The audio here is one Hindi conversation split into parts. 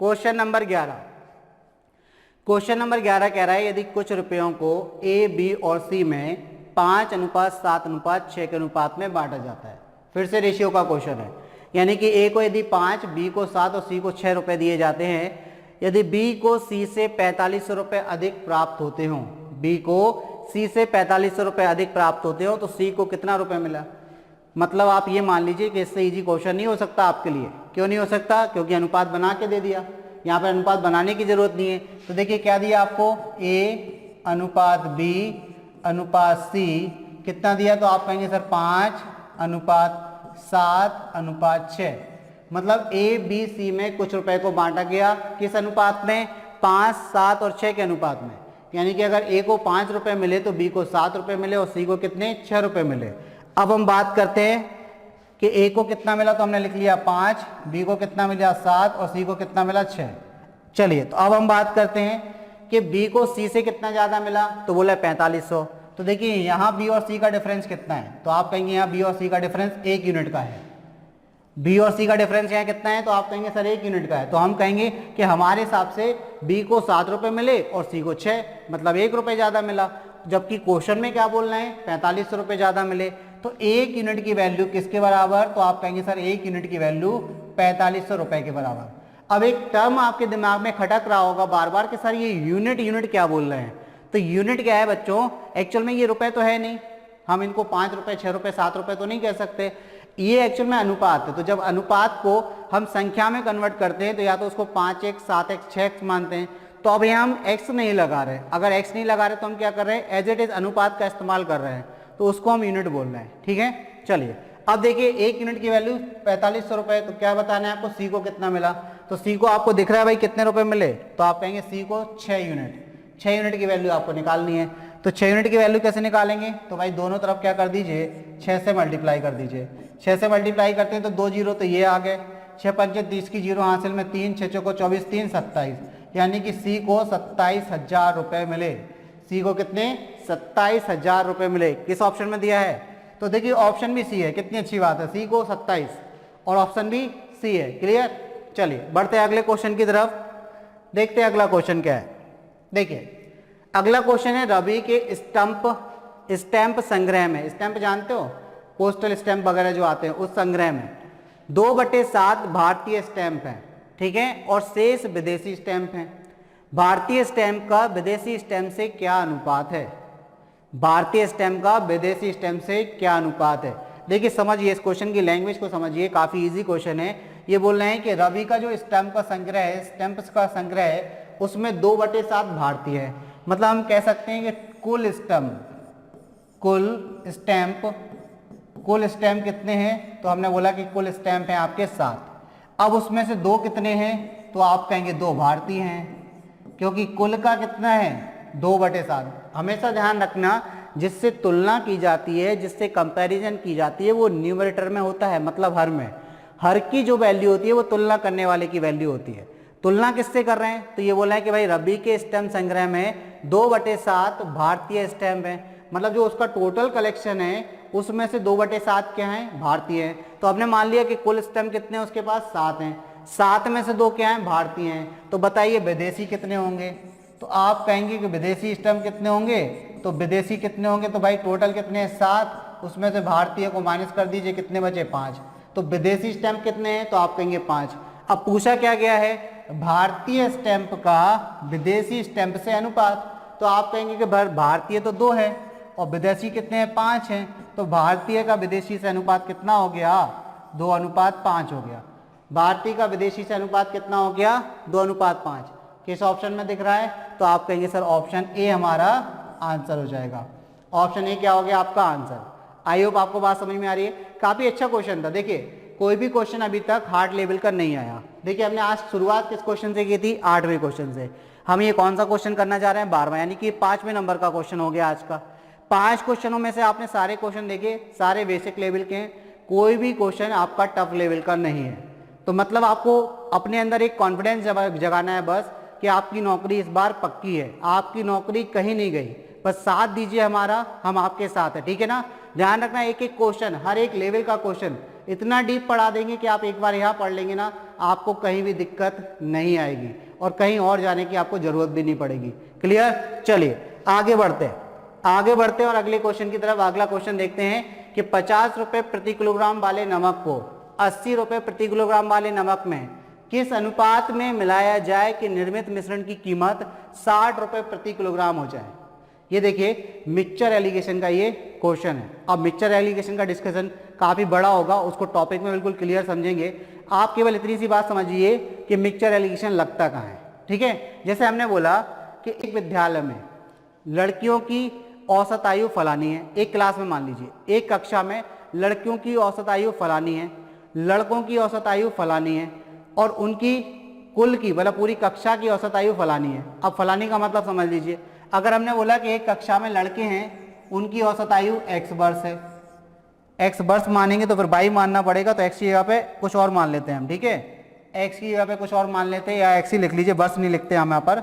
Question number 11। क्वेश्चन नंबर 11 कह रहा है यदि कुछ रुपयों को ए, बी और सी में 5:7:6 के अनुपात में बांटा जाता है। फिर से रेशियो का क्वेश्चन है, यानी कि ए को यदि 5, बी को 7 और सी को 6 रुपए दिए जाते हैं। यदि बी को सी से 4500 रुपए अधिक प्राप्त होते हों, बी को सी से 4500 रुपए अधिक प्राप्त होते हो, तो सी को कितना रुपए मिला। मतलब आप ये मान लीजिए कि इससे इजी क्वेश्चन नहीं हो सकता आपके लिए। क्यों नहीं हो सकता? क्योंकि अनुपात बना के दे दिया, यहाँ पर अनुपात बनाने की जरूरत नहीं है। तो देखिए क्या दिया आपको, ए अनुपात बी अनुपात सी कितना दिया, तो आप कहेंगे सर 5:7:6। मतलब ए बी सी में कुछ रुपए को बांटा गया, किस अनुपात में, 5, 7 और 6 के अनुपात में। यानी कि अगर ए को 5 रुपए मिले तो बी को 7 रुपए मिले और सी को कितने, 6 रुपए मिले। अब हम बात करते हैं कि ए को कितना मिला, तो हमने लिख लिया 5, बी को कितना मिला 7 और सी को कितना मिला 6। चलिए तो अब हम बात करते हैं कि बी को सी से कितना ज़्यादा मिला, तो बोला 4500। तो देखिए यहाँ बी और सी का डिफरेंस कितना है, तो आप कहेंगे यहाँ बी और सी का डिफरेंस 1 यूनिट का है। बी और सी का डिफरेंस यहाँ कितना है, तो आप कहेंगे सर 1 यूनिट का है। तो हम कहेंगे कि हमारे हिसाब से बी को 7 रुपये मिले और सी को 6, मतलब 1 रुपये ज़्यादा मिला। जबकि क्वेश्चन में क्या बोलना है, 4500 रुपये ज़्यादा मिले। तो 1 यूनिट की वैल्यू किसके बराबर, तो आप कहेंगे सर 1 यूनिट की वैल्यू 4500 रुपये के बराबर। अब एक टर्म आपके दिमाग में खटक रहा होगा बार बार कि सर ये यूनिट यूनिट क्या बोल रहे हैं। तो यूनिट क्या है बच्चों, एक्चुअल में ये रुपए तो है नहीं, हम इनको 5 रुपये 6 रुपये 7 रुपये तो नहीं कह सकते। ये एक्चुअल में अनुपात है। तो जब अनुपात को हम संख्या में कन्वर्ट करते हैं तो या तो उसको 5x 7x 6x मानते हैं। तो अब यहाँ हम x नहीं लगा रहे, अगर x नहीं लगा रहे तो हम क्या कर रहे हैं, एज इट इज अनुपात का इस्तेमाल कर रहे हैं, तो उसको हम यूनिट बोल रहे हैं। ठीक है, चलिए अब देखिए 1 यूनिट की वैल्यू 4500 रुपये। तो क्या बताना है आपको, सी को कितना मिला। तो सी को आपको दिख रहा है भाई कितने रुपए मिले, तो आप कहेंगे सी को 6 यूनिट। 6 यूनिट की वैल्यू आपको निकालनी है। तो 6 यूनिट की वैल्यू कैसे निकालेंगे, तो भाई दोनों तरफ क्या कर दीजिए, 6 से मल्टीप्लाई कर दीजिए। 6 से मल्टीप्लाई करते हैं तो 2 जीरो तो ये आ गए, 6 पंचे 30 की जीरो हासिल में 3, 6 चौको 24, 3 27, यानी कि सी को 27,000 रुपये मिले। सी को कितने, 27,000 रुपये मिले। किस ऑप्शन में दिया है, तो देखिए ऑप्शन भी सी है, कितनी अच्छी बात है, सी को 27 और ऑप्शन भी सी है। क्लियर, चलिए बढ़ते हैं अगले क्वेश्चन की तरफ, देखते हैं अगला क्वेश्चन क्या है। देखिए अगला क्वेश्चन है रवि के स्टैंप संग्रह में, स्टैंप जानते हो, पोस्टल स्टैंप वगैरह जो आते हैं, उस संग्रह में 2/7 भारतीय स्टैंप हैं, ठीक है, और शेष विदेशी स्टैंप हैं। भारतीय स्टैंप का विदेशी स्टैंप से क्या अनुपात है, भारतीय स्टैंप का विदेशी स्टैंप से क्या अनुपात है। देखिए समझिए, इस क्वेश्चन की लैंग्वेज को समझिए, काफी इजी क्वेश्चन है। ये बोल रहे हैं कि रवि का जो स्टैंप का संग्रह है, स्टैंप्स का संग्रह है, उसमें 2/7 भारतीय है। मतलब हम कह सकते हैं कि कुल स्टैंप कितने हैं, तो हमने बोला कि कुल स्टैंप हैं आपके 7। अब उसमें से 2 कितने हैं, तो आप कहेंगे 2 भारतीय हैं, क्योंकि कुल का कितना है 2/7। हमेशा ध्यान रखना, जिससे तुलना की जाती है, जिससे कंपैरिजन की जाती है, वो न्यूमरेटर में होता है, मतलब हर में। हर की जो वैल्यू होती है वो तुलना करने वाले की वैल्यू होती है। तुलना किससे कर रहे हैं, तो ये बोला है कि भाई रवि के स्टैंप संग्रह में 2/7 भारतीय स्टैंप है, मतलब जो उसका टोटल कलेक्शन है उसमें से 2/7 क्या है, भारतीय है। तो हमने मान लिया कि कुल स्टैंप कितने हैं उसके पास, 7 हैं, 7 में से 2 क्या हैं, भारतीय हैं। तो बताइए विदेशी कितने होंगे, तो आप कहेंगे कि विदेशी स्टैंप कितने होंगे, तो विदेशी कितने होंगे, तो भाई टोटल कितने हैं 7, उसमें से भारतीय को माइनस कर दीजिए, कितने बचे 5। तो विदेशी स्टैंप कितने हैं, तो आप कहेंगे 5। अब पूछा क्या गया है, भारतीय स्टैंप का विदेशी स्टैंप से अनुपात, तो आप कहेंगे कि भारतीय तो 2 है और विदेशी कितने हैं, 5 हैं। तो भारतीय का विदेशी से अनुपात कितना हो गया, 2:5 हो गया। भारतीय का विदेशी से अनुपात कितना हो गया, 2:5। किस ऑप्शन में दिख रहा है, तो आप कहेंगे सर ऑप्शन ए हमारा आंसर हो जाएगा। ऑप्शन ए क्या हो गया आपका आंसर। आई होप आपको बात समझ में आ रही है। काफी अच्छा क्वेश्चन था। देखिए कोई भी क्वेश्चन अभी तक हार्ड लेवल का नहीं आया। देखिए हमने आज शुरुआत किस क्वेश्चन से की थी, 8वें क्वेश्चन से। हम ये कौन सा क्वेश्चन करना जा रहे हैं, 12वां, यानी कि 5वें नंबर का क्वेश्चन हो गया आज का। 5 क्वेश्चनों में से आपने सारे क्वेश्चन देखे, सारे बेसिक लेवल के हैं, कोई भी क्वेश्चन आपका टफ लेवल का नहीं है। तो मतलब आपको अपने अंदर एक कॉन्फिडेंस जगाना है बस कि आपकी नौकरी इस बार पक्की है, आपकी नौकरी कहीं नहीं गई, बस साथ दीजिए हमारा, हम आपके साथ है, ठीक है ना। ध्यान रखना एक एक क्वेश्चन, हर एक लेवल का क्वेश्चन इतना डीप पढ़ा देंगे कि आप एक बार यहाँ पढ़ लेंगे ना, आपको कहीं भी दिक्कत नहीं आएगी और कहीं और जाने की आपको जरूरत भी नहीं पड़ेगी। क्लियर? चलिए आगे बढ़ते हैं, आगे बढ़ते हैं और अगले क्वेश्चन की तरफ। अगला क्वेश्चन देखते हैं कि 50 रुपए प्रति किलोग्राम वाले नमक को 80 रुपए प्रति किलोग्राम वाले नमक में किस अनुपात में मिलाया जाए कि निर्मित मिश्रण की कीमत 60 रुपए प्रति किलोग्राम हो जाए। ये देखिए मिक्सचर एलिगेशन का ये क्वेश्चन है। अब मिक्सचर एलिगेशन का डिस्कशन काफी बड़ा होगा, उसको टॉपिक में बिल्कुल क्लियर समझेंगे। आप केवल इतनी सी बात समझिए कि मिक्सचर एलिगेशन लगता कहाँ है। ठीक है, जैसे हमने बोला कि एक विद्यालय में लड़कियों की औसत आयु फलानी है, एक क्लास में मान लीजिए एक कक्षा में लड़कियों की औसत आयु फलानी है, लड़कों की औसत आयु फलानी है और उनकी कुल की मतलब पूरी कक्षा की औसत आयु फलानी है। अब फलानी का मतलब समझ लीजिए, अगर हमने बोला कि एक कक्षा में लड़के हैं, उनकी औसत आयु x वर्ष है, x वर्ष मानेंगे तो फिर y मानना पड़ेगा, तो x की जगह पे कुछ और मान लेते हैं हम। ठीक है, x की जगह पे कुछ और मान लेते हैं या x ही लिख लीजिए, वर्ष नहीं लिखते हम यहाँ पर।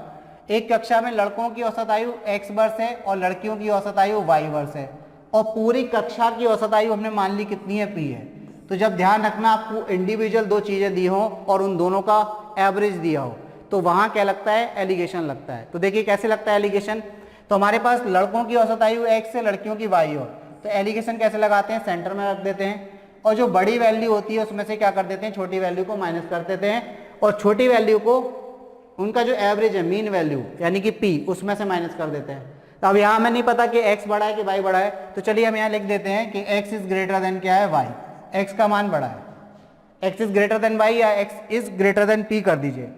एक कक्षा में लड़कों की औसत आयु x वर्ष है और लड़कियों की औसत आयु y वर्ष है और पूरी कक्षा की औसत आयु हमने मान ली कितनी है, p है। तो जब ध्यान रखना आपको इंडिविजुअल दो चीजें दी हो और उन दोनों का एवरेज दिया हो तो वहां क्या लगता है, एलिगेशन लगता है। तो देखिए कैसे लगता है एलिगेशन। तो हमारे पास लड़कों की औसत आयु x है, लड़कियों की y हो, तो एलिगेशन कैसे लगाते हैं, सेंटर में रख देते हैं और जो बड़ी वैल्यू होती है उसमें से क्या कर देते हैं, छोटी वैल्यू को माइनस कर देते हैं और छोटी वैल्यू को उनका जो एवरेज है मीन वैल्यू यानी कि p उसमें से माइनस कर देते हैं। तो अब यहाँ हमें नहीं पता कि x बड़ा है कि y बड़ा है, तो चलिए हम यहाँ लिख देते हैं कि x इज ग्रेटर देन क्या है, y, x का मान बड़ा है, x is greater than y या x is greater than p कर दीजिए,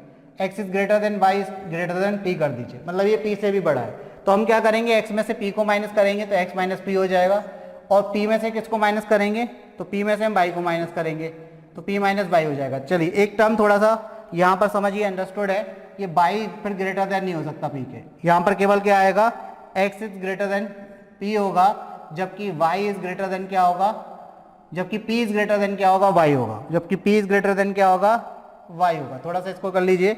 x is greater than y is greater than p कर दीजिए, मतलब ये p से भी बड़ा है। तो हम क्या करेंगे, x में से p को माइनस करेंगे तो x माइनस p हो जाएगा और p में से किसको माइनस करेंगे, तो p में से हम y को माइनस करेंगे तो p माइनस y हो जाएगा। चलिए एक टर्म थोड़ा सा यहाँ पर समझिए, अंडरस्टूड है, ये y फिर ग्रेटर देन नहीं हो सकता p के, यहाँ पर केवल क्या आएगा, x is greater than p होगा, जबकि y इज ग्रेटर देन क्या होगा, जबकि p इज ग्रेटर देन क्या होगा, y होगा, जबकि p इज ग्रेटर देन क्या होगा, y होगा। थोड़ा सा इसको कर लीजिए,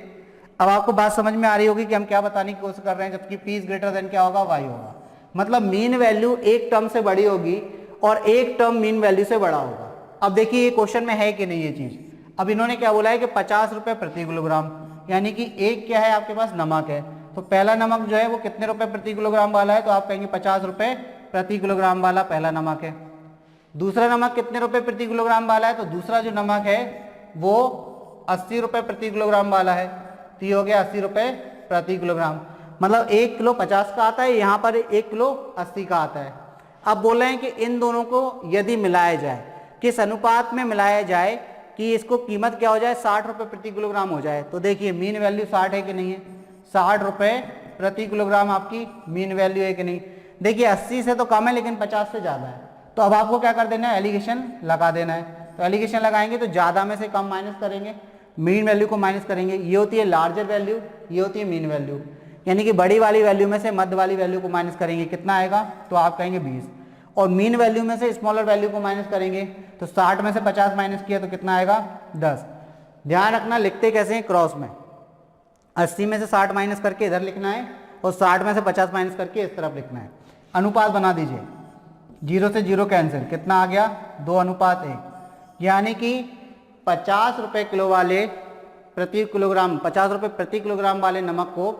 अब आपको बात समझ में आ रही होगी कि हम क्या बताने की कोशिश कर रहे हैं, जबकि p इज ग्रेटर देन क्या होगा, y होगा। मतलब मीन वैल्यू एक टर्म से बड़ी होगी और एक टर्म मीन वैल्यू से बड़ा होगा। अब देखिए ये क्वेश्चन में है कि नहीं ये चीज। अब इन्होंने क्या बोला है कि 50 रुपए प्रति किलोग्राम, यानी कि एक क्या है आपके पास, नमक है, तो पहला नमक जो है वो कितने रुपए प्रति किलोग्राम वाला है, तो आप कहेंगे 50 रुपए प्रति किलोग्राम वाला पहला नमक है। दूसरा नमक कितने रुपए प्रति किलोग्राम वाला है, तो दूसरा जो नमक है वो 80 रुपए प्रति किलोग्राम वाला है, तो ये हो गया 80 रुपए प्रति किलोग्राम। मतलब 1 किलो 50 का आता है, यहाँ पर 1 किलो 80 का आता है। अब बोल रहे हैं कि इन दोनों को यदि मिलाया जाए, किस अनुपात में मिलाया जाए कि इसको कीमत क्या हो जाए, 60 रुपए प्रति किलोग्राम हो जाए। तो देखिए मीन वैल्यू 60 है कि नहीं है, 60 रुपए प्रति किलोग्राम आपकी मीन वैल्यू है कि नहीं। देखिए 80 से तो कम है लेकिन 50 से ज़्यादा है, तो अब आपको क्या कर देना है, एलिगेशन लगा देना है। तो एलिगेशन लगाएंगे तो ज़्यादा में से कम माइनस करेंगे, मीन वैल्यू को माइनस करेंगे, ये होती है लार्जर वैल्यू, ये होती है मीन वैल्यू, यानी कि बड़ी वाली वैल्यू में से मध्य वाली वैल्यू को माइनस करेंगे, कितना आएगा, तो आप कहेंगे 20, और मीन वैल्यू में से स्मॉलर वैल्यू को माइनस करेंगे तो 60 में से 50 माइनस किया तो कितना आएगा, 10। ध्यान रखना लिखते कैसे हैं, क्रॉस में 80 में से 60 माइनस करके इधर लिखना है और 60 में से 50 माइनस करके इस तरफ लिखना है। अनुपात बना दीजिए, 0 से 0 कैंसिल, कितना आ गया, 2:1, यानी कि 50 रुपए किलो वाले प्रति किलोग्राम, 50 रुपए प्रति किलोग्राम वाले नमक को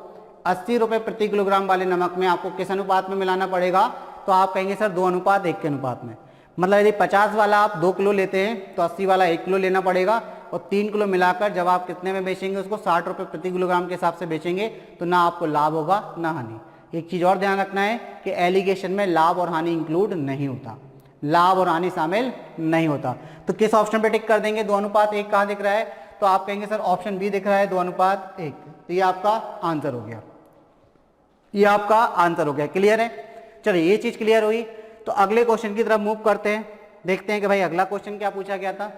80 रुपए प्रति किलोग्राम वाले नमक में आपको किस अनुपात में मिलाना पड़ेगा, तो आप कहेंगे सर 2:1 के अनुपात में। मतलब यदि 50 वाला आप 2 किलो लेते हैं तो 80 वाला 1 किलो लेना पड़ेगा और 3 किलो मिलाकर जब आप कितने में बेचेंगे, उसको 60 रुपए प्रति किलोग्राम के हिसाब से बेचेंगे तो ना आपको लाभ होगा ना हानि। एक चीज़ और ध्यान रखना है कि एलिगेशन में लाभ और हानि इंक्लूड नहीं होता, लाभ और हानि शामिल नहीं होता। तो किस ऑप्शन पे टिक कर देंगे, 2:1 कहाँ दिख रहा है, तो आप कहेंगे सर ऑप्शन बी दिख रहा है 2:1, तो ये आपका आंसर हो गया, ये आपका आंसर हो गया। क्लियर है, चलिए ये चीज क्लियर हुई। तो अगले क्वेश्चन की तरफ मूव करते हैं, देखते हैं कि भाई अगला क्वेश्चन क्या पूछा गया था।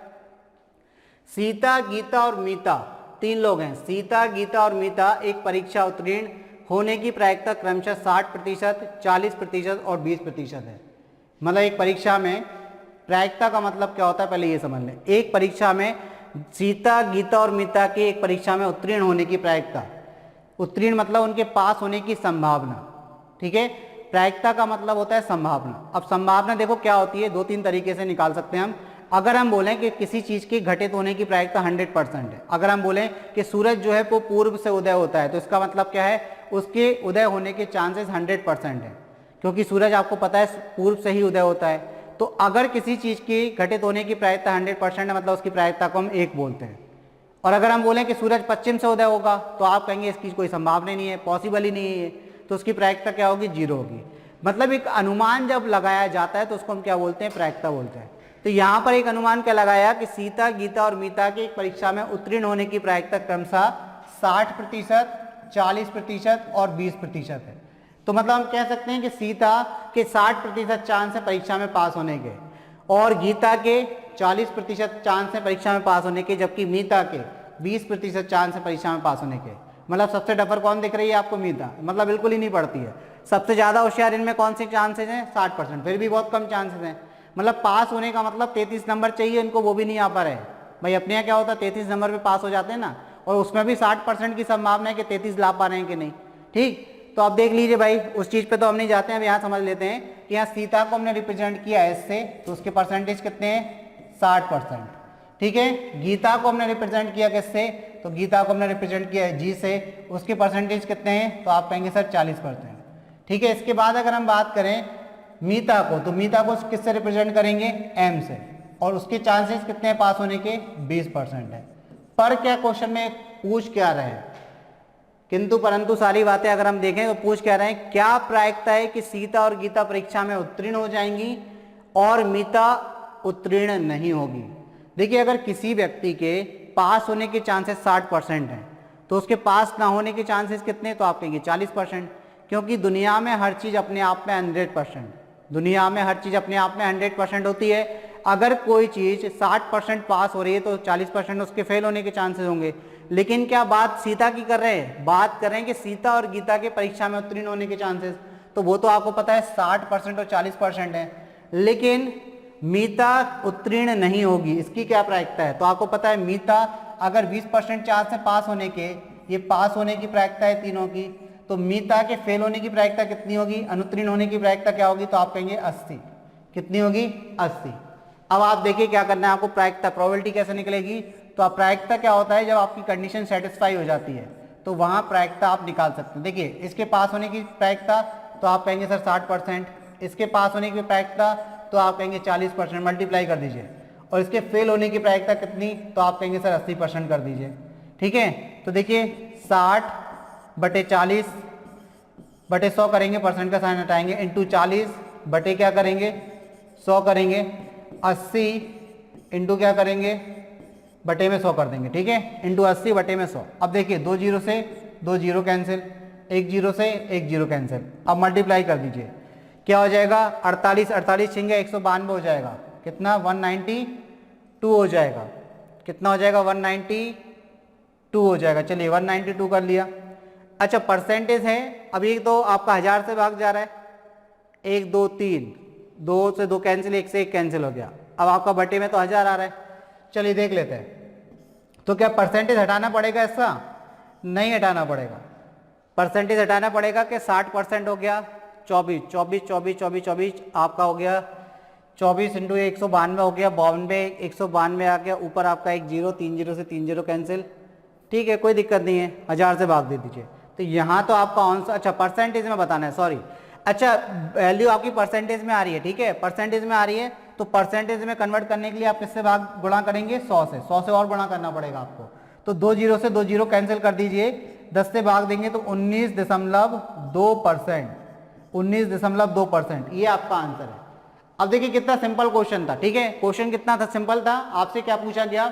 सीता, गीता और मीता, 3 लोग हैं, सीता, गीता और मीता एक परीक्षा उत्तीर्ण होने की प्रायिकता क्रमशः 60%, 40% और 20% है। मतलब एक परीक्षा में प्रायिकता का मतलब क्या होता है, पहले ये समझ लें। एक परीक्षा में सीता, गीता और मीता की एक परीक्षा में उत्तीर्ण होने की प्रायिकता, उत्तीर्ण मतलब उनके पास होने की संभावना, ठीक है, प्रायिकता का मतलब होता है संभावना। अब संभावना देखो क्या होती है, 2-3 तरीके से निकाल सकते हैं हम। अगर हम बोलें कि किसी चीज़ की घटित होने की प्रायिकता 100% है, अगर हम बोलें कि सूरज जो है वो पूर्व से उदय होता है, तो इसका मतलब क्या है, उसके उदय होने के चांसेस 100% है, क्योंकि सूरज आपको पता है पूर्व से ही उदय होता है। तो अगर किसी चीज़ की घटित होने की प्रायिकता 100% है, मतलब उसकी प्रायिकता को हम 1 बोलते हैं। और अगर हम बोलें कि सूरज पश्चिम से उदय होगा, तो आप कहेंगे इसकी कोई संभावना नहीं है, पॉसिबल ही नहीं है, तो उसकी प्रायिकता क्या होगी, 0 होगी। मतलब एक अनुमान जब लगाया जाता है तो उसको हम क्या बोलते हैं, प्रायिकता बोलते हैं। तो यहाँ पर एक अनुमान क्या लगाया कि सीता, गीता और मीता की परीक्षा में उत्तीर्ण होने की प्रायिकता क्रमशः 60%, 40% और 20% है। तो मतलब हम कह सकते हैं कि सीता के 60% चांस है परीक्षा में पास होने के, और गीता के 40% चांस है परीक्षा में पास होने के, जबकि मीता के 20% चांस है परीक्षा में पास होने के। मतलब सबसे डफर कौन दिख रही है आपको, मीता, मतलब बिल्कुल ही नहीं पढ़ती है। सबसे ज़्यादा होशियार इनमें कौन से चांसेस हैं, 60%, फिर भी बहुत कम चांसेस हैं। मतलब पास होने का मतलब 33 नंबर चाहिए इनको, वो भी नहीं आ पा रहे भाई। अपने यहाँ क्या होता है, 33 नंबर पे पास हो जाते हैं ना, और उसमें भी 60% की संभावना है कि 33 ला पा रहे हैं कि नहीं। ठीक, तो आप देख लीजिए भाई, उस चीज़ पे तो हम नहीं जाते हैं, अब यहाँ समझ लेते हैं कि यहाँ सीता को हमने रिप्रेजेंट किया है इससे, तो उसके परसेंटेज कितने हैं, 60%। ठीक है, गीता को हमने रिप्रेजेंट किया किससे, तो गीता को हमने रिप्रेजेंट किया है जी से, उसके परसेंटेज कितने हैं, तो आप कहेंगे सर 40%। ठीक है, इसके बाद अगर हम बात करें मीता को, तो मीता को किससे रिप्रेजेंट करेंगे, एम से, और उसके चांसेस कितने हैं पास होने के, 20% है। पर क्या क्वेश्चन में पूछ क्या रहे हैं, किंतु परंतु सारी बातें अगर हम देखें तो पूछ क्या रहे हैं, क्या प्रायिकता है कि सीता और गीता परीक्षा में उत्तीर्ण हो जाएंगी और मीता उत्तीर्ण नहीं होगी। देखिए, अगर किसी व्यक्ति के पास होने के चांसेस 60% हैं, तो उसके पास ना होने के चांसेस कितने, तो आप कहेंगे 40%, क्योंकि दुनिया में हर चीज़ अपने आप में 100%, दुनिया में हर चीज़ अपने आप में 100% होती है। अगर कोई चीज़ 60% पास हो रही है तो 40% उसके फेल होने के चांसेस होंगे। लेकिन क्या बात सीता की कर रहे हैं, बात कर रहे हैं कि सीता और गीता के परीक्षा में उत्तीर्ण होने के चांसेस, तो वो तो आपको पता है 60% और 40% है। लेकिन मीता उत्तीर्ण नहीं होगी, इसकी क्या प्रायिकता है, तो आपको पता है मीता अगर 20% चांस है पास होने के, ये पास होने की प्रायिकता है तीनों की, तो मीता के फेल होने की प्रायिकता कितनी होगी, अनुत्तीर्ण होने की प्रायिकता क्या होगी, तो आप कहेंगे 80। कितनी होगी, 80। अब आप देखिए क्या करना है आपको, प्रायिकता, प्रोबेबिलिटी कैसे निकलेगी, तो आप प्रायिकता क्या होता है, जब आपकी कंडीशन सेटिस्फाई हो जाती है तो वहां प्रायिकता आप निकाल सकते हैं। देखिए, इसके पास होने की प्रायिकता, तो आप कहेंगे सर 60%, इसके पास होने की प्रायिकता, तो आप कहेंगे 40%, मल्टीप्लाई कर दीजिए, और इसके फेल होने की प्रायिकता कितनी, तो आप कहेंगे सर 80% कर दीजिए। ठीक है, तो देखिए 60/40/100 करेंगे, परसेंट का साइन हटाएंगे, इंटू 40 बटे क्या करेंगे, 100 करेंगे, 80 इंटू क्या करेंगे, बटे में 100 कर देंगे। ठीक है, इंटू 80 बटे में 100। अब देखिए 2 जीरो से 2 जीरो कैंसिल, 1 जीरो से 1 जीरो कैंसिल, अब मल्टीप्लाई कर दीजिए, क्या हो जाएगा, 48 छिंगे 192 हो जाएगा, कितना, 192 हो जाएगा, कितना हो जाएगा, 192 हो जाएगा। चलिए 192 कर लिया। अच्छा, परसेंटेज है, अब ये तो आपका 1000 से भाग जा रहा है, 1 2 3, 2 से 2 कैंसिल, 1 से 1 कैंसिल हो गया, अब आपका बटे में तो 1000 आ रहा है। चलिए देख लेते हैं, तो क्या परसेंटेज हटाना पड़ेगा, ऐसा नहीं हटाना पड़ेगा, परसेंटेज हटाना पड़ेगा कि 60% हो गया, 24 आपका हो गया, 24 इंटू 192 हो गया, 192 आ गया, ऊपर आपका 1 जीरो, 3 जीरो से 3 जीरो कैंसिल। ठीक है, कोई दिक्कत नहीं है, 1000 से भाग दे दीजिए। तो यहाँ तो आपका आंसर, अच्छा परसेंटेज में बताना है, सॉरी, अच्छा वैल्यू आपकी परसेंटेज में आ रही है। ठीक है, परसेंटेज में आ रही है, तो परसेंटेज में कन्वर्ट करने के लिए आप किससे भाग गुणा करेंगे, 100 से, 100 से और गुणा करना पड़ेगा आपको। तो 2 जीरो से 2 जीरो कैंसिल कर दीजिए, 10 से भाग देंगे तो 19.2%, 19.2%, ये आपका आंसर है। अब देखिए कितना सिंपल क्वेश्चन था। ठीक है, क्वेश्चन कितना था, सिंपल था। आपसे क्या पूछा गया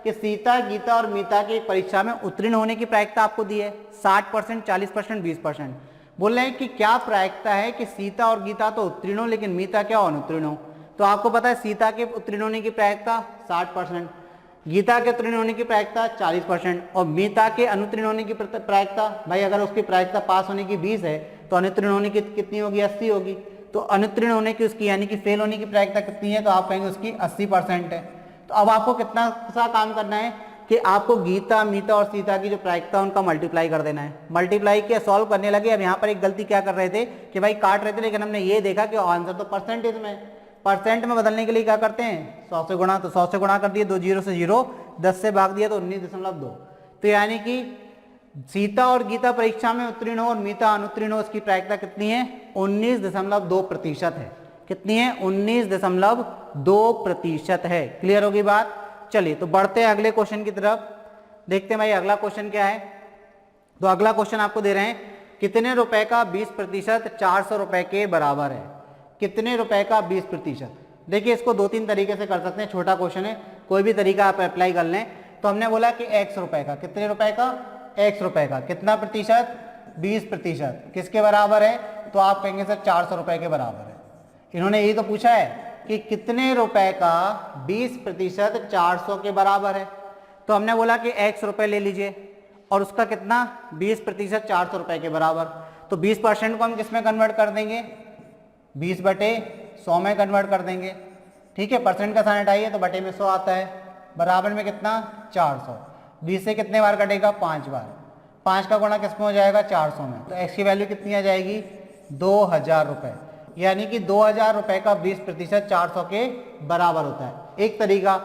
कि सीता, गीता और मीता की परीक्षा में उत्तीर्ण होने की प्रायिकता आपको दी है 60%, 40%, 20%। बोल रहे हैं कि क्या प्रायिकता है कि सीता और गीता तो उत्तीर्ण हो लेकिन मीता क्या अनुत्तीर्ण हो। तो आपको पता है सीता के उत्तीर्ण होने की प्रायिकता 60%, गीता के उत्तीर्ण होने की प्रायिकता 40%, और मीता के अनुत्तीर्ण होने की प्रायिकता, भाई अगर उसकी प्रायिकता पास होने की 20 है तो अनुत्तीर्ण होने की कितनी होगी, 80 होगी। तो अनुत्तीर्ण होने की उसकी यानी कि फेल होने की प्रायिकता कितनी है, तो आप कहेंगे उसकी 80% है। तो अब आपको कितना सा काम करना है कि आपको गीता, मीता और सीता की जो प्रायिकता उनका मल्टीप्लाई कर देना है। मल्टीप्लाई किया, सॉल्व करने लगे। अब यहाँ पर एक गलती क्या कर रहे थे कि भाई काट रहे थे, लेकिन हमने ये देखा कि आंसर तो परसेंटेज में, परसेंट में बदलने के लिए क्या करते हैं 100 से गुणा, तो 100 से गुणा कर दिए, 2 जीरो से 0, 10 से भाग दिया तो 19.2। तो यानी कि सीता और गीता परीक्षा में उत्तीर्ण हो और मीता अनुत्तीर्ण हो, उसकी प्रायिकता कितनी है 19.2% है। कितनी है 19.2% है। क्लियर होगी बात। चलिए तो बढ़ते हैं अगले क्वेश्चन की तरफ, देखते हैं भाई अगला क्वेश्चन क्या है। तो अगला क्वेश्चन आपको दे रहे हैं कितने रुपए का 20% 400 रुपए के बराबर है। कितने रुपए का 20%। देखिए इसको 2-3 तरीके से कर सकते हैं, छोटा क्वेश्चन है, कोई भी तरीका आप अप्लाई कर लें। तो हमने बोला कि x रुपए का, कितने रुपए का x रुपए का, कितना प्रतिशत 20%, किसके बराबर है, तो आप कहेंगे सर 400 रुपए के बराबर है। इन्होंने यही तो पूछा है कि कितने रुपए का 20% 400 के बराबर है। तो हमने बोला कि x रुपए ले लीजिए और उसका कितना 20% 400 रुपए के बराबर। तो 20% को हम किस में कन्वर्ट कर देंगे 20/100 में कन्वर्ट कर देंगे। ठीक है, परसेंट का साइन हटाइए तो बटे में 100 आता है, बराबर में कितना 400। 20 से कितने बार कटेगा 5 बार, 5 का गुणा किस में हो जाएगा 400 में, तो x की वैल्यू कितनी आ जाएगी 2000 रुपये। यानी कि 2000 रुपये का 20% 400 के बराबर होता है, एक तरीका।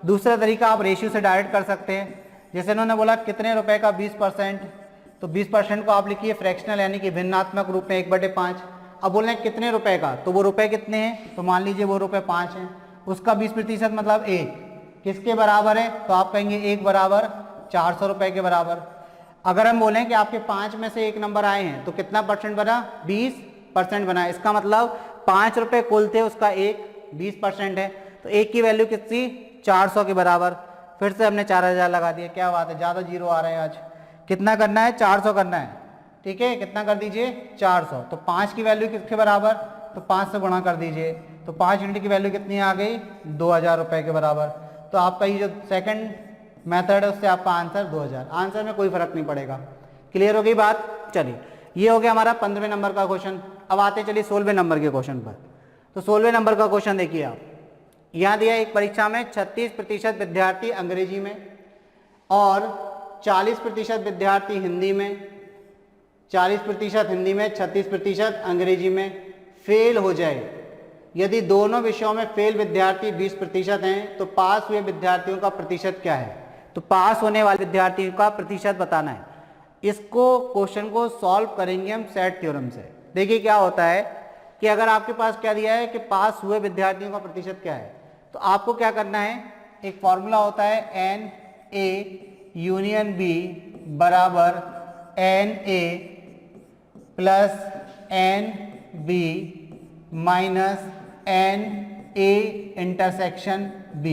दूसरा तरीका आप रेशियो से डायरेक्ट कर सकते हैं। जैसे इन्होंने बोला कितने रुपए का 20%, तो 20% को आप लिखिए फ्रैक्शनल यानी कि भिन्नात्मक रूप में 1/5। अब बोल रहे हैं कितने रुपए का, तो वो रुपए कितने हैं, तो मान लीजिए वो रुपए 5 हैं, उसका 20% मतलब 1, किसके बराबर है, तो आप कहेंगे 1 बराबर 400 रुपए के बराबर। अगर हम बोलें कि आपके 5 में से 1 नंबर आए हैं तो कितना परसेंट बना 20% बना। इसका मतलब 5 रुपए कुल थे, उसका 20% है, तो 1 की वैल्यू कितनी 400 के बराबर। फिर से हमने 4000 लगा दिया, क्या बात है, ज़्यादा जीरो आ रहे हैं आज। कितना करना है 400 करना है, ठीक है, कितना कर दीजिए 400। तो 5 की वैल्यू किसके बराबर, तो 5 से गुणा कर दीजिए, तो 5 यूनिट की वैल्यू कितनी आ गई 2000 रुपये के बराबर। तो आपका ये जो सेकंड मेथड है उससे आपका आंसर 2000, आंसर में कोई फर्क नहीं पड़ेगा। क्लियर हो गई बात। चलिए ये हो गया हमारा 15वें नंबर का क्वेश्चन। अब आते चलिए 16वें नंबर के क्वेश्चन पर। तो 16वें नंबर का क्वेश्चन देखिए आप, यहाँ दिया एक परीक्षा में 36% विद्यार्थी अंग्रेजी में और 40% विद्यार्थी हिंदी में, 40% हिंदी में 36% अंग्रेजी में फेल हो जाए। यदि दोनों विषयों में फेल विद्यार्थी 20% हैं तो पास हुए विद्यार्थियों का प्रतिशत क्या है। तो पास होने वाले विद्यार्थियों का प्रतिशत बताना है। इसको क्वेश्चन को सॉल्व करेंगे हम सेट थ्योरम से। देखिए क्या होता है कि अगर आपके पास क्या दिया है कि पास हुए विद्यार्थियों का प्रतिशत क्या है, तो आपको क्या करना है, एक फॉर्मूला होता है NA यूनियन B बराबर NA plus NB minus NA intersection B।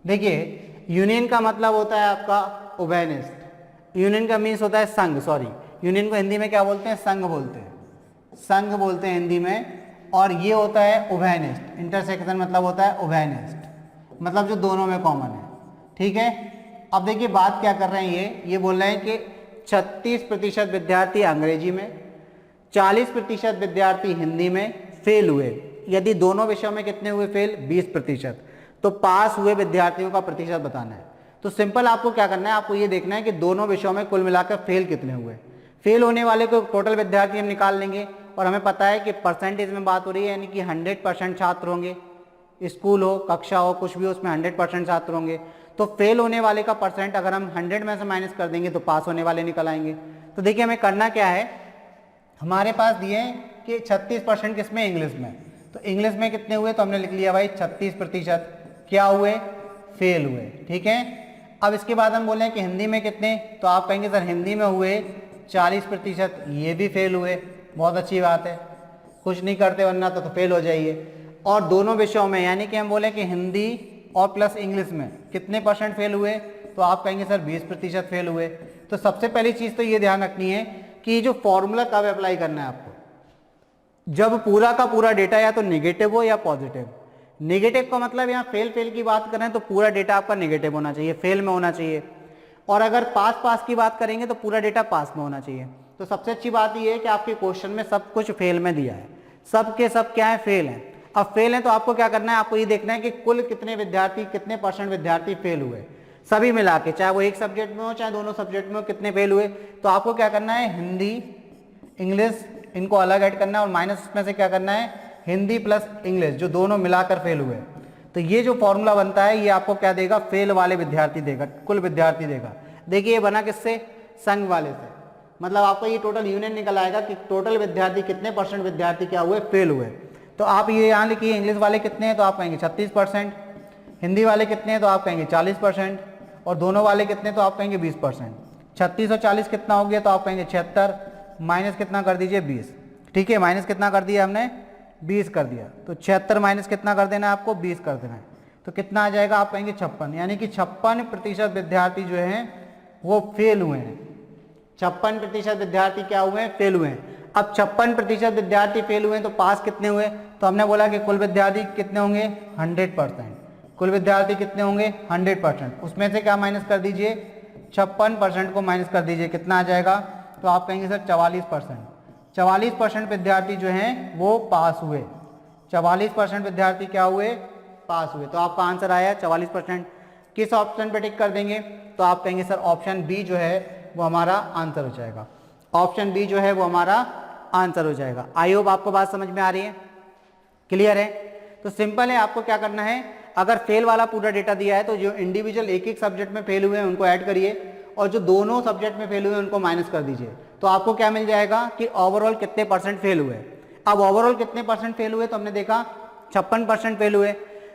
देखिए यूनियन का मतलब होता है आपका उभयनिष्ठ, यूनियन का मीन्स होता है संघ, सॉरी यूनियन को हिंदी में क्या बोलते हैं संघ बोलते हैं, संघ बोलते हैं हिंदी में। और ये होता है उभयनिष्ठ, इंटरसेक्शन मतलब होता है उभयनिष्ठ, मतलब जो दोनों में कॉमन है। ठीक है, अब देखिए बात क्या कर रहे हैं, ये बोल रहे हैं कि 36% विद्यार्थी अंग्रेजी में, 40% विद्यार्थी हिंदी में फेल हुए। यदि दोनों विषयों में कितने हुए फेल 20%, तो पास हुए विद्यार्थियों का प्रतिशत बताना है। तो सिंपल आपको क्या करना है, आपको ये देखना है कि दोनों विषयों में कुल मिलाकर फेल कितने हुए। फेल होने वाले को टोटल विद्यार्थी हम निकाल लेंगे और हमें पता है कि परसेंटेज में बात हो रही है, यानी कि 100% छात्र होंगे, स्कूल हो कक्षा हो कुछ भी हो उसमें 100% छात्र होंगे। तो फेल होने वाले का परसेंट अगर हम 100 में से माइनस कर देंगे तो पास होने वाले निकल आएंगे। तो देखिए हमें करना क्या है, हमारे पास दिए कि 36% किसमें इंग्लिश में, तो इंग्लिश में कितने हुए, तो हमने लिख लिया भाई 36% क्या हुए फेल हुए। ठीक है, अब इसके बाद हम बोले कि हिंदी में कितने, तो आप कहेंगे सर हिंदी में हुए 40%, ये भी फेल हुए, बहुत अच्छी बात है, कुछ नहीं करते वरना तो फेल हो जाइए। और दोनों विषयों में यानी कि हम बोले कि हिंदी और प्लस इंग्लिश में कितने परसेंट फेल हुए, तो आप कहेंगे सर 20% फेल हुए। तो सबसे पहली चीज़ तो ये ध्यान रखनी है कि ये जो फॉर्मूला कब अप्लाई करना है आपको, जब पूरा का पूरा डेटा या तो निगेटिव हो या पॉजिटिव। नेगेटिव का मतलब यहाँ फेल की बात करें तो पूरा डेटा आपका नेगेटिव होना चाहिए, फेल में होना चाहिए। और अगर पास की बात करेंगे तो पूरा डेटा पास में होना चाहिए। तो सबसे अच्छी बात यह है कि आपके क्वेश्चन में सब कुछ फेल में दिया है, सब के सब क्या है फेल हैं। अब फेल हैं तो आपको क्या करना है, आपको ये देखना है कि कुल कितने विद्यार्थी, कितने परसेंट विद्यार्थी फेल हुए सभी मिला के, चाहे वो एक सब्जेक्ट में हो चाहे दोनों सब्जेक्ट में हो, कितने फेल हुए। तो आपको क्या करना है, हिंदी इंग्लिश इनको अलग ऐड करना है और माइनस उसमें से क्या करना है, हिंदी प्लस इंग्लिश जो दोनों मिलाकर फेल हुए, तो ये जो फॉर्मूला बनता है ये आपको क्या देगा, फेल वाले विद्यार्थी देगा, कुल विद्यार्थी देगा। देखिए ये बना किससे, संघ वाले से, मतलब आपको ये टोटल यूनियन निकल आएगा कि टोटल विद्यार्थी कितने परसेंट विद्यार्थी क्या हुए, फेल हुए। तो आप ये यहाँ लिखिए, इंग्लिश वाले कितने हैं तो आप कहेंगे 36%, हिंदी वाले कितने हैं तो आप कहेंगे 40%, और दोनों वाले कितने तो आप कहेंगे 20%। 36 और 40 कितना हो गया तो आप कहेंगे 76, माइनस कितना कर दीजिए 20। ठीक है, माइनस कितना कर दिया हमने, 20 कर दिया। तो 76 माइनस कितना कर देना है आपको, 20 कर देना है। तो कितना आ जाएगा, आप कहेंगे 56, यानी कि 56% विद्यार्थी जो हैं वो फेल हुए हैं। 56% विद्यार्थी क्या हुए हैं, फेल हुए हैं। अब 56% विद्यार्थी फेल हुए हैं तो पास कितने हुए, तो हमने बोला कि कुल विद्यार्थी कितने होंगे, 100%। कुल विद्यार्थी कितने होंगे, 100%। उसमें से क्या माइनस कर दीजिए, 56% को माइनस कर दीजिए, कितना आ जाएगा, तो आप कहेंगे सर 44%। 44% विद्यार्थी जो हैं वो पास हुए। 44% विद्यार्थी क्या हुए, पास हुए। तो आपका आंसर आया 44%। किस ऑप्शन पे टिक कर देंगे, तो आप कहेंगे सर ऑप्शन बी जो है वो हमारा आंसर हो जाएगा। ऑप्शन बी जो है वो हमारा आंसर हो जाएगा। आई होप आपको बात समझ में आ रही है, क्लियर है। तो सिंपल है, आपको क्या करना है, अगर फेल वाला पूरा डेटा दिया है तो जो इंडिविजुअल एक एक सब्जेक्ट में फेल हुए हैं उनको ऐड करिए, और जो दोनों सब्जेक्ट में फेल हुए हैं उनको माइनस कर दीजिए। तो आपको क्या मिल जाएगा कि ओवरऑल कितने परसेंट फेल हुए। अब ओवरऑल कितने परसेंट फेल हुए, तो हमने देखा 56% फेल हुए,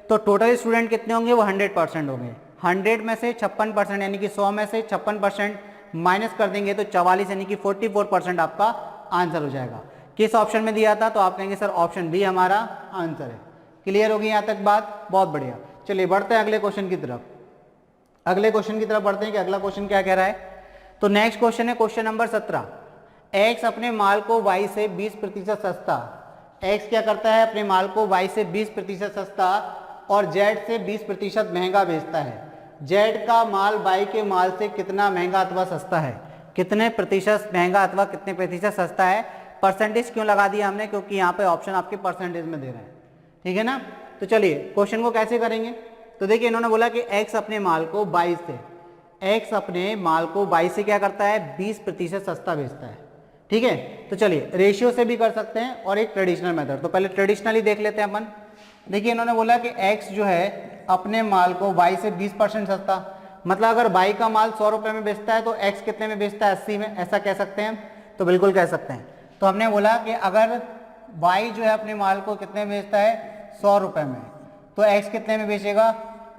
तो टोटल स्टूडेंट कितने होंगे, वो 100% होंगे। 100 में से 56% यानी कि 100 में से 56% माइनस कर देंगे तो 44 यानी कि 44% आपका आंसर हो जाएगा। किस ऑप्शन में दिया था, तो आप कहेंगे सर ऑप्शन बी हमारा आंसर है। क्लियर होगी यहाँ तक बात, बहुत बढ़िया। चलिए बढ़ते हैं अगले क्वेश्चन की तरफ। अगले क्वेश्चन की तरफ बढ़ते हैं कि अगला क्वेश्चन क्या कह रहा है। तो नेक्स्ट क्वेश्चन है क्वेश्चन नंबर 17। एक्स अपने माल को वाई से 20% सस्ता, एक्स क्या करता है, अपने माल को वाई से 20% सस्ता और जेड से 20% महंगा बेचता है। जेड का माल वाई के माल से कितना महंगा अथवा सस्ता है, कितने प्रतिशत महंगा अथवा कितने प्रतिशत सस्ता है। परसेंटेज क्यों लगा दिया हमने, क्योंकि यहाँ पे ऑप्शन आपके परसेंटेज में दे रहे हैं, ठीक है ना। तो चलिए क्वेश्चन को कैसे करेंगे, तो देखिए इन्होंने बोला कि एक्स अपने माल को 22 से, एक्स अपने माल को 22 से क्या करता है, 20% सस्ता बेचता है। ठीक है, तो चलिए रेशियो से भी कर सकते हैं और एक ट्रेडिशनल मेथड। तो पहले ट्रेडिशनली देख लेते हैं अपन। देखिए इन्होंने बोला कि x जो है अपने माल को y से 20% सस्ता, मतलब अगर y का माल 100 रुपये में बेचता है तो x कितने में बेचता है, 80 में, ऐसा कह सकते हैं। तो बिल्कुल कह सकते हैं। तो हमने बोला कि अगर y जो है अपने माल को कितने में बेचता है, 100 रुपये में, तो x कितने में बेचेगा,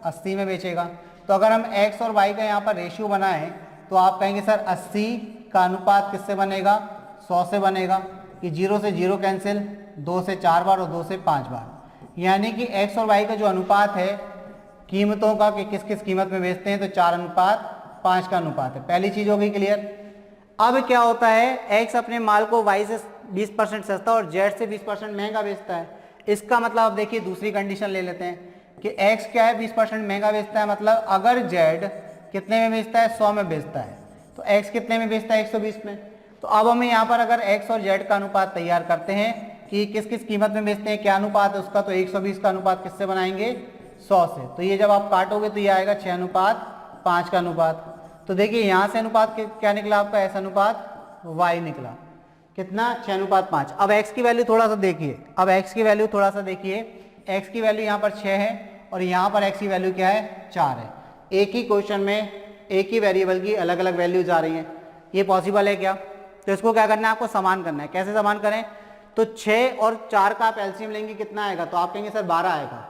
80 में बेचेगा। तो अगर हम x और y का यहाँ पर रेशियो बनाएं तो आप कहेंगे सर 80 का अनुपात किससे बनेगा, 100 से बनेगा। कि 0 से 0 कैंसिल, 2 से 4 बार और 2 से 5 बार, यानी कि x और y का जो अनुपात है कीमतों का कि किस किस कीमत में बेचते हैं, तो 4:5 का अनुपात है। पहली चीज हो गई क्लियर। अब क्या होता है, x अपने माल को y से 20% सस्ता और z से 20% महंगा बेचता है। इसका मतलब आप देखिए दूसरी कंडीशन ले लेते हैं कि x क्या है, 20% महंगा बेचता है, मतलब अगर z कितने में बेचता है, 100 में बेचता है, तो x कितने में बेचता है, 120 में। तो अब हम यहाँ पर अगर x और z का अनुपात तैयार करते हैं कि किस किस कीमत में बेचते हैं, क्या अनुपात है उसका, तो 120 का अनुपात किससे बनाएंगे, 100 से। तो ये जब आप काटोगे तो ये आएगा 6:5 का अनुपात। तो देखिए यहाँ से अनुपात क्या निकला आपका, ऐसा अनुपात y निकला, कितना, 6:5। अब x की वैल्यू थोड़ा सा देखिए, अब x की वैल्यू थोड़ा सा देखिए, x की वैल्यू यहाँ पर 6 है और यहाँ पर x की वैल्यू क्या है, 4 है। एक ही क्वेश्चन में एक ही वेरिएबल की अलग अलग वैल्यूज आ रही हैं, ये पॉसिबल है क्या। तो इसको क्या करना है, आपको समान करना है। कैसे समान करें, तो 6 और 4 का आप एलसीएम लेंगे, कितना आएगा, तो आप कहेंगे सर 12 आएगा।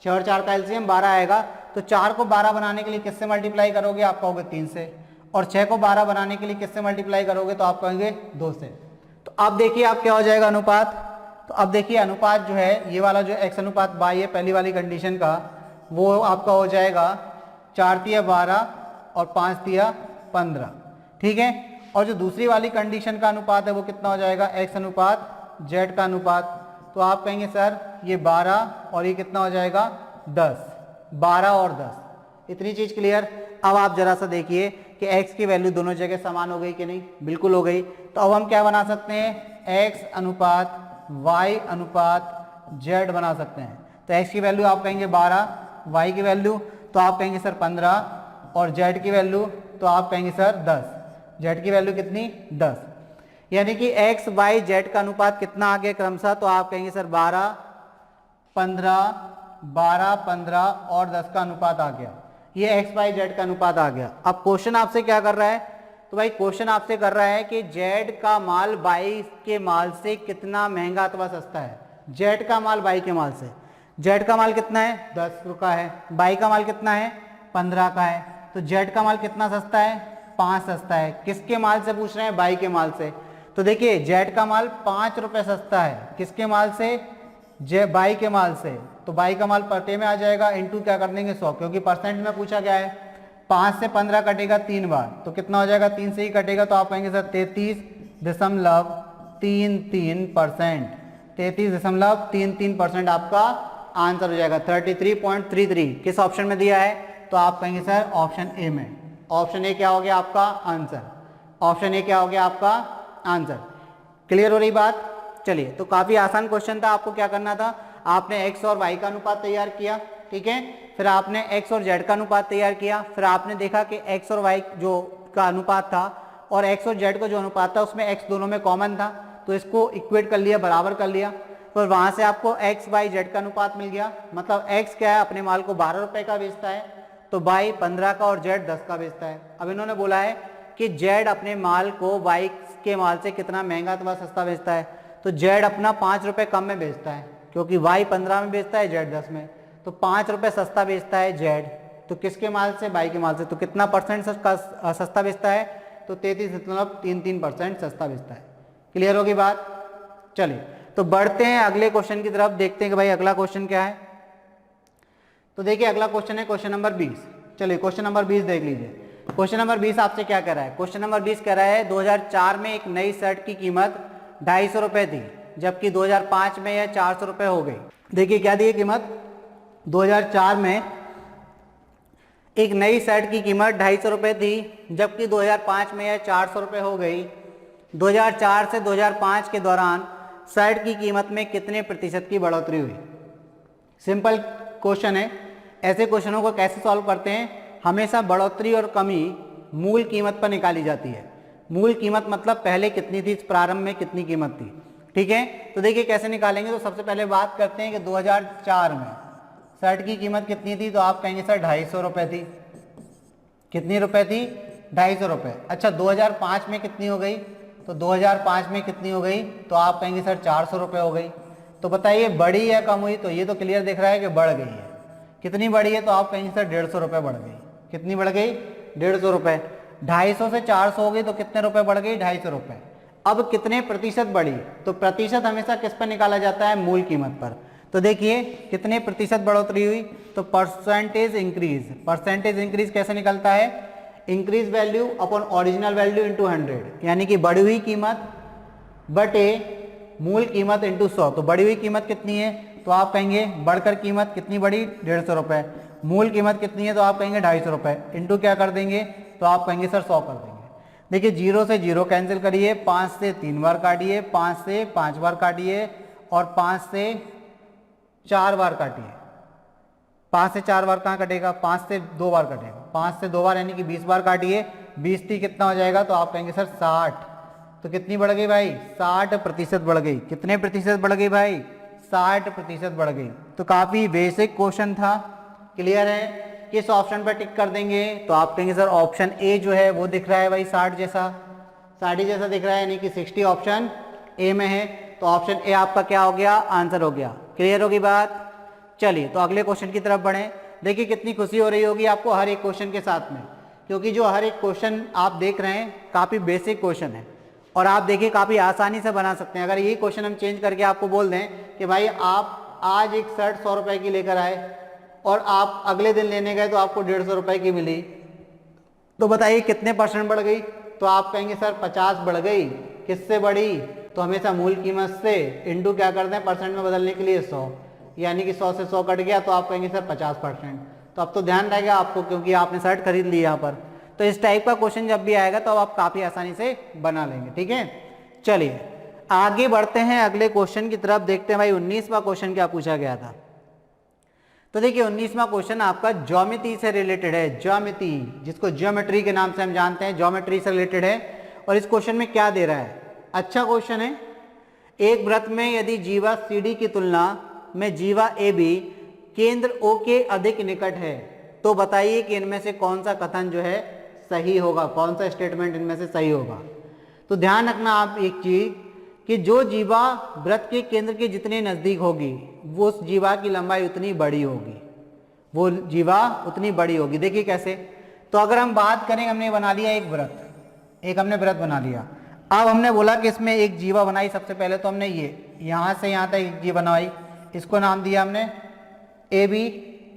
6 और 4 का एलसीएम 12 आएगा। तो 4 को 12 बनाने के लिए किससे मल्टीप्लाई करोगे, आप कहोगे 3 से, और 6 को 12 बनाने के लिए किससे मल्टीप्लाई करोगे, तो आप कहेंगे 2 से। तो अब देखिए आप क्या हो जाएगा अनुपात, तो अब देखिए अनुपात जो है ये वाला जो x अनुपात y है पहली वाली कंडीशन का, वो आपका हो जाएगा 4×12 और 5×15, ठीक है। और जो दूसरी वाली कंडीशन का अनुपात है वो कितना हो जाएगा, x अनुपात z का अनुपात। तो आप कहेंगे सर ये 12 और ये कितना हो जाएगा, 10, 12 और 10, इतनी चीज क्लियर। अब आप जरा सा देखिए कि x की वैल्यू दोनों जगह समान हो गई कि नहीं, बिल्कुल हो गई। तो अब हम क्या बना सकते हैं, x अनुपात y अनुपात z बना सकते हैं। तो x की वैल्यू आप कहेंगे 12, y की वैल्यू तो आप कहेंगे सर 15 और z की वैल्यू तो आप कहेंगे सर 10। z की वैल्यू कितनी, 10। यानी कि एक्स वाई जेड का अनुपात कितना आ गया क्रमशः, तो आप कहेंगे सर 12 15 12 15 और 10 का अनुपात आ गया। ये एक्स वाई जेड का अनुपात आ गया। अब क्वेश्चन आपसे क्या कर रहा है, तो भाई क्वेश्चन आपसे कर रहा है कि जेड का माल वाई के माल से कितना महंगा अथवा सस्ता है। जेड का माल वाई के माल से, जेड का माल कितना है 10 का है, वाई का माल कितना है 15 का है, तो जेड का माल कितना सस्ता है 5 सस्ता है। किसके माल से पूछ रहे हैं, वाई के माल से। तो देखिए जेड का माल 5 रुपए सस्ता है, किसके माल से, वाई के माल से। तो वाई का माल पर में आ जाएगा, इनटू क्या कर देंगे 100, क्योंकि परसेंट में पूछा गया है। 5 से 15 कटेगा 3 बार, तो कितना हो जाएगा 3 से ही कटेगा, तो आप कहेंगे सर 33.33%। 33.33% आपका आंसर हो जाएगा। 33.33 किस ऑप्शन में दिया है, तो आप कहेंगे सर ऑप्शन ए में। ऑप्शन ए क्या हो गया आपका आंसर, ऑप्शन ए क्या हो गया आपका आंसर। क्लियर हो रही बात। चलिए, तो काफी आसान क्वेश्चन था। आपको क्या करना था, आपने एक्स और वाई का अनुपात तैयार किया, ठीक है, फिर आपने एक्स और जेड का अनुपात तैयार किया, फिर आपने देखा कि एक्स और वाई जो का अनुपात था और एक्स और जेड का जो अनुपात था उसमें एक्स दोनों में कॉमन था, तो इसको इक्वेट कर लिया, बराबर कर लिया। फिर वहां से आपको एक्स वाई जेड का अनुपात मिल गया। मतलब एक्स क्या है, अपने माल को 12 रुपए का बेचता है, तो वाई 15 का और जेड 10 का बेचता है। अब इन्होंने बोला है कि जेड अपने माल को वाई के माल से कितना महंगा अथवा सस्ता बेचता है, तो जेड अपना 5 रुपए कम में बेचता है, क्योंकि वाई 15 में बेचता है, जेड 10 में, तो 5 रुपए सस्ता बेचता है जेड। तो किसके माल से, वाई के माल से। तो कितना परसेंट सस्ता बेचता है, तो 33.33% सस्ता बेचता है। क्लियर होगी बात। चलिए, तो बढ़ते हैं अगले क्वेश्चन की तरफ, देखते हैं कि भाई अगला क्वेश्चन क्या है। तो देखिए अगला क्वेश्चन है क्वेश्चन नंबर 20। चलिए क्वेश्चन नंबर 20 देख लीजिए। क्वेश्चन नंबर 20 आपसे क्या कह रहा है, क्वेश्चन नंबर 20 कह रहा है 2004 में एक नई शर्ट की कीमत 250 रुपए थी, जबकि 2005 में यह 400 रुपए हो गई। देखिए क्या दी है कीमत, 2004 में एक नई शर्ट की कीमत 250 रुपए थी, जबकि 2005 में यह 400 रुपए हो गई। 2004 से 2005 के दौरान शर्ट की कीमत में कितने प्रतिशत की बढ़ोतरी हुई। सिंपल क्वेश्चन है। ऐसे क्वेश्चनों को कैसे सॉल्व करते हैं, हमेशा बढ़ोतरी और कमी मूल कीमत पर निकाली जाती है। मूल कीमत मतलब पहले कितनी थी, प्रारंभ में कितनी कीमत थी, ठीक है। तो देखिए कैसे निकालेंगे, तो सबसे पहले बात करते हैं कि 2004 में शर्ट की कीमत कितनी थी, तो आप कहेंगे सर 250 रुपए थी। कितनी रुपए थी, 250 रुपए। अच्छा 2005 में कितनी हो गई, तो 2005 में कितनी हो गई, तो आप कहेंगे सर 400 रुपए हो गई। तो बताइए बढ़ी या कम हुई, तो ये तो क्लियर दिख रहा है कि बढ़ गई है। कितनी बढ़ी है, तो आप कहेंगे सर 150 रुपए बढ़ गई। कितनी बढ़ गई, 150 रुपए। 250 से 400 हो गई, तो कितने रुपए बढ़ गई, 250 रुपए। अब कितने प्रतिशत बढ़ी, तो प्रतिशत हमेशा किस पर निकाला जाता है, मूल कीमत पर। तो देखिए कितने प्रतिशत बढ़ोतरी हुई, तो परसेंटेज इंक्रीज। परसेंटेज इंक्रीज कैसे निकलता है, increase value upon original value into 100, यानी कि बढ़ी हुई कीमत बटे मूल कीमत इंटू 100। तो बढ़ी हुई कीमत कितनी है, तो आप कहेंगे बढ़कर कीमत कितनी बढ़ी, 150 रुपए। मूल कीमत कितनी है, तो आप कहेंगे 250 रुपए। इंटू क्या कर देंगे, तो आप कहेंगे सर 100 कर देंगे। देखिए 0 से 0 कैंसिल करिए, 5 से 3 बार काटिए, 5 से 5 बार काटिए और 5 से 4 बार काटिए। 5 से 4 बार कहाँ कटेगा, 5 से 2 बार कटेगा। 5 से 2 बार यानी कि 20 बार काटिए। 20 थी कितना हो जाएगा, तो आप कहेंगे सर 60। तो कितनी बढ़ गई भाई, 60% बढ़ गई। कितने प्रतिशत बढ़ गई भाई, 60% बढ़ गई। तो काफी बेसिक क्वेश्चन था। क्लियर है। किस ऑप्शन पर टिक कर देंगे, तो आप कहेंगे सर ऑप्शन ए जो है वो दिख रहा है भाई 60 जैसा, 60 जैसा दिख रहा है, यानी कि 60 ऑप्शन ए में है। तो ऑप्शन ए आपका क्या हो गया, आंसर हो गया। क्लियर होगी बात। चलिए तो अगले क्वेश्चन की तरफ बढ़ें। देखिए कितनी खुशी हो रही होगी आपको हर एक क्वेश्चन के साथ में, क्योंकि जो हर एक क्वेश्चन आप देख रहे हैं काफी बेसिक क्वेश्चन है और आप देखिए काफी आसानी से बना सकते हैं। अगर यही क्वेश्चन हम चेंज करके आपको बोल दें कि भाई आप आज एक शर्ट 100 रुपए की लेकर आए और आप अगले दिन लेने गए तो आपको 150 रुपए की मिली, तो बताइए कितने परसेंट बढ़ गई, तो आप कहेंगे सर 50 बढ़ गई। किससे बढ़ी, तो हमेशा मूल कीमत से इंटू क्या करते हैं परसेंट में बदलने के लिए 100, यानी कि 100 से 100 कट गया तो आप कहेंगे सर 50%। तो अब तो ध्यान रहेगा आपको, क्योंकि आपने शर्ट खरीद ली यहाँ पर। तो इस टाइप का क्वेश्चन जब भी आएगा तो आप काफी आसानी से बना लेंगे। ठीक है, चलिए आगे बढ़ते हैं अगले क्वेश्चन की तरफ। देखते हैं भाई 19वां क्वेश्चन क्या पूछा गया था। तो देखिए 19वां क्वेश्चन आपका ज्योमेट्री से रिलेटेड है। ज्योमेट्री, जिसको ज्योमेट्री के नाम से हम जानते हैं, ज्योमेट्री से रिलेटेड है। और इस क्वेश्चन में क्या दे रहा है, अच्छा क्वेश्चन है। एक वृत्त में यदि जीवा CD की तुलना में जीवा AB केंद्र O के अधिक निकट है तो बताइए कि इनमें से कौन सा कथन जो है सही होगा, कौन सा स्टेटमेंट इनमें से सही होगा। तो ध्यान रखना आप एक चीज कि जो जीवा वृत्त के केंद्र के जितने नजदीक होगी वो उस जीवा की लंबाई उतनी बड़ी होगी, वो जीवा उतनी बड़ी होगी। देखिए कैसे, तो अगर हम बात करें, हमने बना लिया एक वृत्त, एक हमने वृत्त बना लिया। अब हमने बोला कि इसमें एक जीवा बनाई। सबसे पहले तो हमने ये यहाँ से यहाँ तक एक जीवा बनाई, इसको नाम दिया हमने AB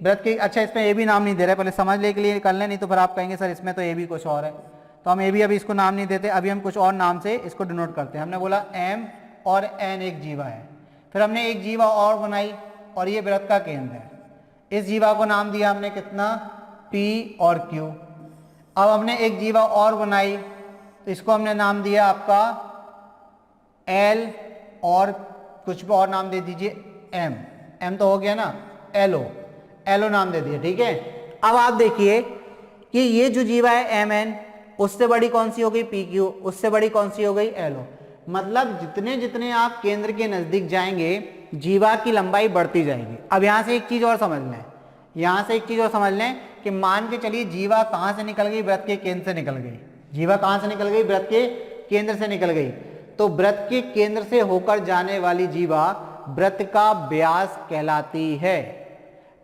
वृत्त के। अच्छा, इसमें AB नाम नहीं दे रहे, पहले समझने के लिए कर लें, नहीं तो फिर आप कहेंगे सर इसमें तो AB कुछ और है। तो हम AB अभी इसको नाम नहीं देते, अभी हम कुछ और नाम से इसको डिनोट करते हैं। हमने बोला M और N एक जीवा है, फिर हमने एक जीवा और बनाई और ये वृत्त का केंद्र है। इस जीवा को नाम दिया हमने कितना, P और Q। अब हमने एक जीवा और बनाई तो इसको हमने नाम दिया आपका L और कुछ भी और नाम दे दीजिए M। M तो हो गया ना, LO नाम दे दिया, ठीक है। अब आप देखिए कि ये जो जीवा है MN, उससे बड़ी कौन सी हो गई PQ, उससे बड़ी कौन सी हो गई LO। मतलब जितने जितने आप केंद्र के नजदीक जाएंगे जीवा की लंबाई बढ़ती जाएगी। अब यहां से एक चीज और समझ लें, यहां से एक चीज और समझ लें कि मान के चलिए जीवा कहां से निकल गई, वृत्त के केंद्र से निकल गई। जीवा कहां से निकल गई, वृत्त के केंद्र से निकल गई। तो वृत्त के केंद्र से होकर जाने वाली जीवा वृत्त का व्यास कहलाती है।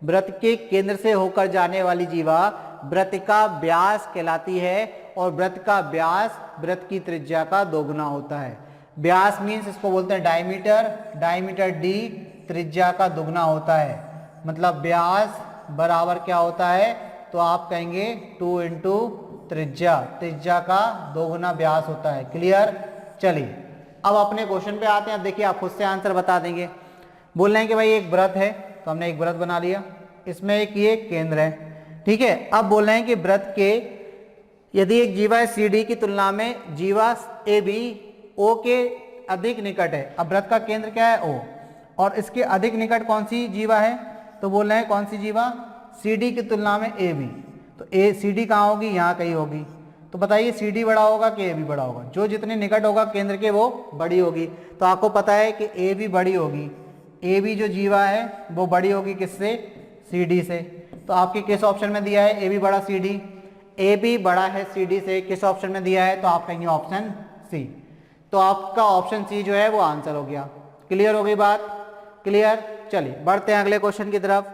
वृत्त के केंद्र से होकर जाने वाली जीवा वृत्त का व्यास कहलाती है और वृत्त का व्यास वृत्त की त्रिज्या का दोगुना होता है। व्यास मीन्स इसको बोलते हैं डायमीटर, डायमीटर D त्रिज्या का दुगना होता है। मतलब व्यास बराबर क्या होता है, तो आप कहेंगे 2 इंटू त्रिज्या, त्रिज्या का दोगुना व्यास होता है। क्लियर। चलिए अब अपने क्वेश्चन पे आते हैं। अब देखिए आप खुद से आंसर बता देंगे। बोल रहे हैं कि भाई एक वृत्त है, तो हमने एक वृत्त बना लिया, इसमें एक ये केंद्र है, ठीक है। अब बोल रहे हैं कि वृत्त के यदि एक जीवा CD की तुलना में जीवा AB O के अधिक निकट है। अब वृत्त का केंद्र क्या है, O, और इसके अधिक निकट कौन सी जीवा है, तो बोल रहे हैं कौन सी जीवा, CD की तुलना में AB। तो CD कहाँ होगी, यहाँ कहीं होगी। तो बताइए CD बड़ा होगा कि AB बड़ा होगा, जो जितने निकट होगा केंद्र के वो बड़ी होगी। तो आपको पता है कि AB बड़ी होगी, AB जो जीवा है वो बड़ी होगी किससे, CD से। तो आपके किस ऑप्शन में दिया है, AB बड़ा CD, AB बड़ा है CD से, किस ऑप्शन में दिया है, तो आप कहेंगे ऑप्शन C। तो आपका ऑप्शन C जो है वो आंसर हो गया। क्लियर हो गई बात, क्लियर। चलिए बढ़ते हैं अगले क्वेश्चन की तरफ।